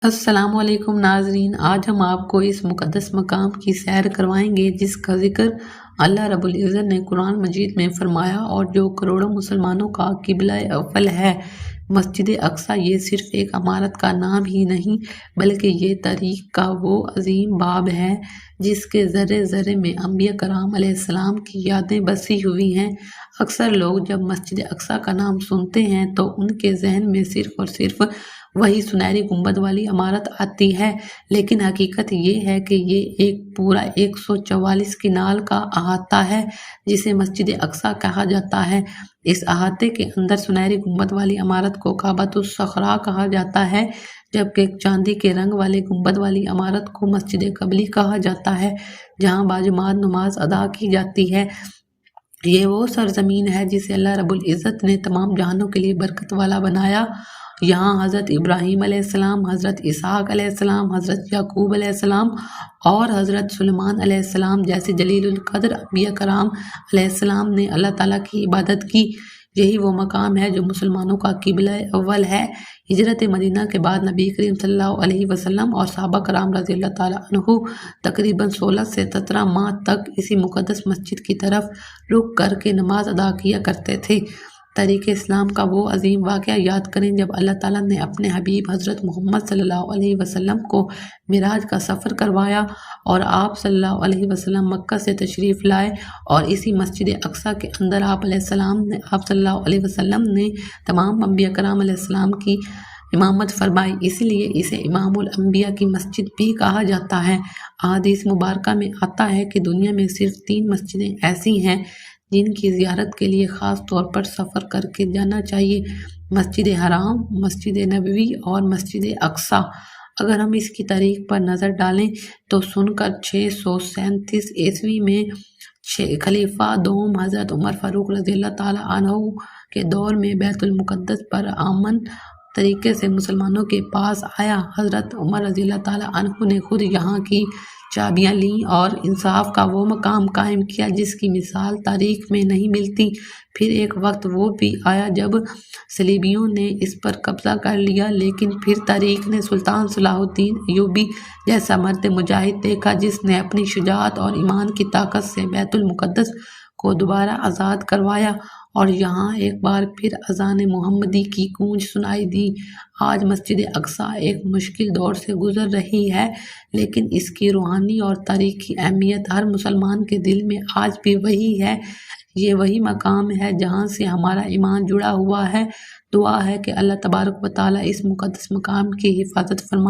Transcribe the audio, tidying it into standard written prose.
السلام علیکم ناظرین، آج ہم آپ کو اس مقدس مقام کی سیر کروائیں گے جس کا ذکر اللہ رب العزت نے قرآن مجید میں فرمایا اور جو کروڑوں مسلمانوں کا قبلہ اول ہے۔ مسجد اقصیٰ یہ صرف ایک عمارت کا نام ہی نہیں بلکہ یہ تاریخ کا وہ عظیم باب ہے جس کے ذرے ذرے میں انبیاء کرام علیہ السلام کی یادیں بسی ہوئی ہیں۔ اکثر لوگ جب مسجد اقصیٰ کا نام سنتے ہیں تو ان کے ذہن میں صرف اور صرف وہی سنہری گنبد والی عمارت آتی ہے، لیکن حقیقت یہ ہے کہ یہ ایک پورا 144 کنال کا احاطہ ہے جسے مسجد اقصیٰ کہا جاتا ہے۔ اس احاطے کے اندر سنہری گنبد والی عمارت کو کعبۃ الصخرا کہا جاتا ہے، جبکہ چاندی کے رنگ والے گنبد والی عمارت کو مسجد قبلی کہا جاتا ہے جہاں باجماعت نماز ادا کی جاتی ہے۔ یہ وہ سرزمین ہے جسے اللہ رب العزت نے تمام جہانوں کے لیے برکت والا بنایا۔ یہاں حضرت ابراہیم علیہ السلام، حضرت اسحاق علیہ السلام، حضرت یعقوب علیہ السلام اور حضرت سلیمان علیہ السلام جیسے جلیل القدر انبیاء کرام علیہ السلام نے اللہ تعالیٰ کی عبادت کی۔ یہی وہ مقام ہے جو مسلمانوں کا قبلہ اول ہے۔ ہجرت مدینہ کے بعد نبی کریم صلی اللہ علیہ وسلم اور صحابہ کرام رضی اللہ تعالیٰ عنہ تقریباً 16 سے 17 ماہ تک اسی مقدس مسجد کی طرف رخ کر کے نماز ادا کیا کرتے تھے۔ تاریخ اسلام کا وہ عظیم واقعہ یاد کریں جب اللہ تعالیٰ نے اپنے حبیب حضرت محمد صلی اللہ علیہ وسلم کو معراج کا سفر کروایا اور آپ صلی اللہ علیہ وسلم مکہ سے تشریف لائے اور اسی مسجد اقصیٰ کے اندر آپ صلی اللہ علیہ وسلم نے تمام انبیاء کرام علیہ السلام کی امامت فرمائی، اس لیے اسے امام الانبیاء کی مسجد بھی کہا جاتا ہے۔ احادیث مبارکہ میں آتا ہے کہ دنیا میں صرف 3 مسجدیں ایسی ہیں جن کی زیارت کے لیے خاص طور پر سفر کر کے جانا چاہیے: مسجد حرام، مسجد نبوی اور مسجد اقصیٰ۔ اگر ہم اس کی تاریخ پر نظر ڈالیں تو سن کر 637 عیسوی میں خلیفہ دوم حضرت عمر فاروق رضی اللہ تعالیٰ عنہ کے دور میں بیت المقدس پر امن طریقے سے مسلمانوں کے پاس آیا۔ حضرت عمر رضی اللہ تعالیٰ عنہ نے خود یہاں کی چابیاں لیں اور انصاف کا وہ مقام قائم کیا جس کی مثال تاریخ میں نہیں ملتی۔ پھر ایک وقت وہ بھی آیا جب صلیبیوں نے اس پر قبضہ کر لیا، لیکن پھر تاریخ نے سلطان صلاح الدین ایوبی جیسا مرد مجاہد دیکھا جس نے اپنی شجاعت اور ایمان کی طاقت سے بیت المقدس کو دوبارہ آزاد کروایا اور یہاں ایک بار پھر اذان محمدی کی گونج سنائی دی۔ آج مسجد اقصیٰ ایک مشکل دور سے گزر رہی ہے، لیکن اس کی روحانی اور تاریخی اہمیت ہر مسلمان کے دل میں آج بھی وہی ہے۔ یہ وہی مقام ہے جہاں سے ہمارا ایمان جڑا ہوا ہے۔ دعا ہے کہ اللہ تبارک و تعالیٰ اس مقدس مقام کی حفاظت فرمائے۔